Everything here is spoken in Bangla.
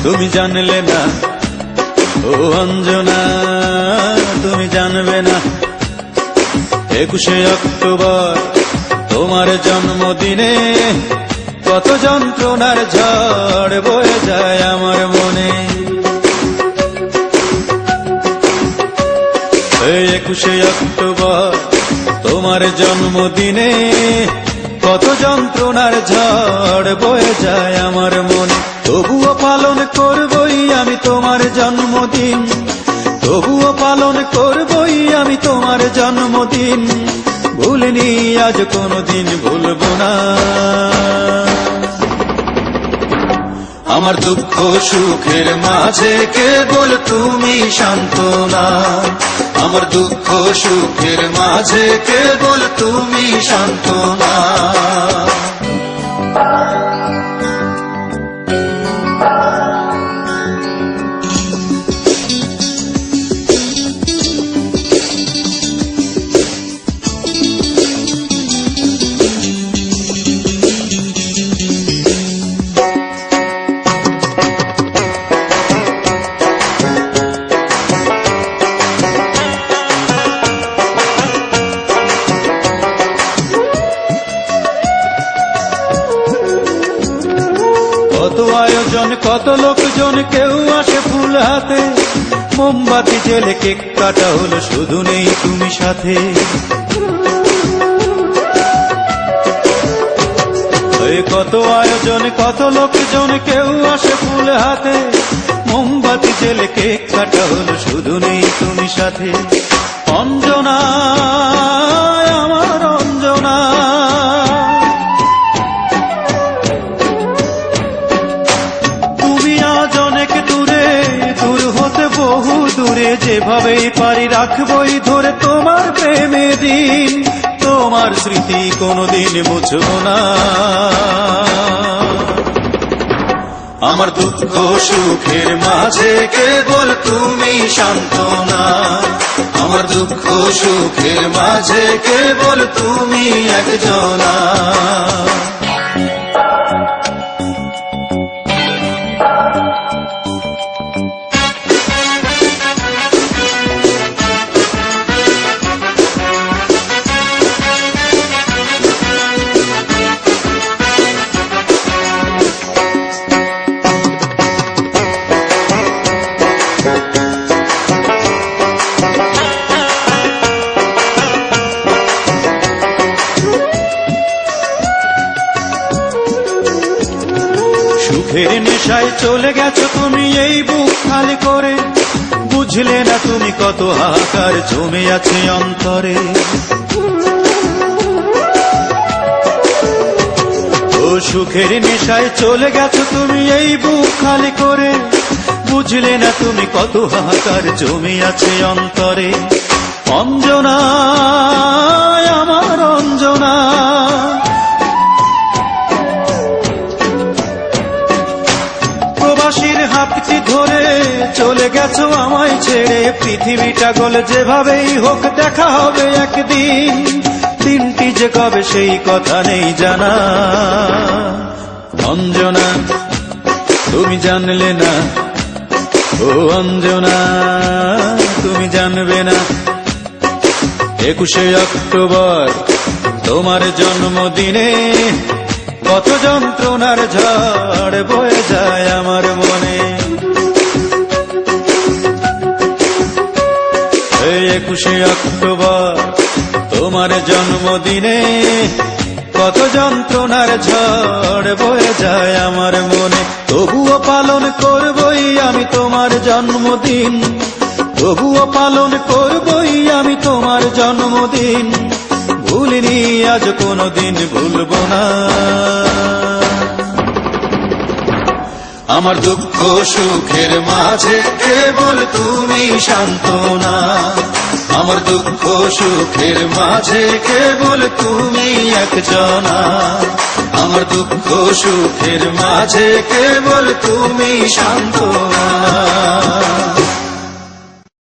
তুমি জানলে না ও অঞ্জনা, তুমি জানবে না 21শে অক্টোবর তোমার জন্মদিনে কত যন্ত্রণার ঝড় বয়ে যায় আমার মনে। 21শে অক্টোবর তোমার জন্মদিনে কত যন্ত্রণার ঝড় বয়ে যায় আমার মনে। তবুও পালন করবই আমি তোমার জন্মদিন, তবুও পালন করবই আমি তোমার জন্মদিন। ভুলিনি আজ কোনদিন ভুলব না। আমার দুঃখ সুখের মাঝে কেবল তুমি সান্ত্বনা, আমার দুঃখ সুখের মাঝে কেবল তুমি সান্ত্বনা। কত আয়োজন কত লোকজন, কেউ আসে ফুল হাতে, মোমবাতি জেলে কেক কাটা হলো, শুধু নেই তুমি সাথে। কত আয়োজন কত লোকজন, কেউ আসে ফুল হাতে, মোমবাতি জেলে কেক কাটা হলো, শুধু নেই তুমি সাথে। অঞ্জনা আমার অঞ্জনা, বহু দূরে, যেভাবেই পারি রাখবই ধরে তোমার প্রেমে দিন, তোমার স্মৃতি কোনদিন মুছব না। আমার দুঃখ সুখের মাঝে কেবল তুমি সান্ত্বনা, আমার দুঃখ সুখের মাঝে কেবল তুমি একজনা। সুখের নেশায় চলে গেছো তুমি এই বুক খালি করে, বুঝলে না তুমি কত হাহাকার জমে আছে অন্তরে। ও সুখের নেশায় চলে গেছো তুমি এই বুক খালি করে, বুঝলে না তুমি কত হাহাকার জমে আছে অন্তরে। অঞ্জনা আমার অঞ্জনা, প্রবাসীর হাতটি ধরে চলে গেছো আমায় ছেড়ে, পৃথিবীটা গলে যেভাবেই হোক দেখা হবে একদিন, দিনটি যে কবে সেই কথা নেই জানা। অঞ্জনা তুমি জানলে না ও অঞ্জনা, তুমি জানবে না 21শে অক্টোবর তোমার জন্মদিনে কত যন্ত্রণার ঝড় বয়ে যায় আমার মনে। 21শে অক্টোবর তোমার জন্মদিনে কত যন্ত্রণার ঝড় বয়ে যায় আমার মনে। তবুও পালন করবই আমি তোমার জন্মদিন, তবুও পালন করবই আমি তোমার জন্মদিন। ভুলিনি আজ কোনদিন ভুলব না। আমার দুঃখ সুখের মাঝে কেবল তুমি সান্ত্বনা, আমার দুঃখ সুখের মাঝে কেবল তুমি একজনা। আমার দুঃখ সুখের মাঝে কেবল তুমি সান্ত্বনা।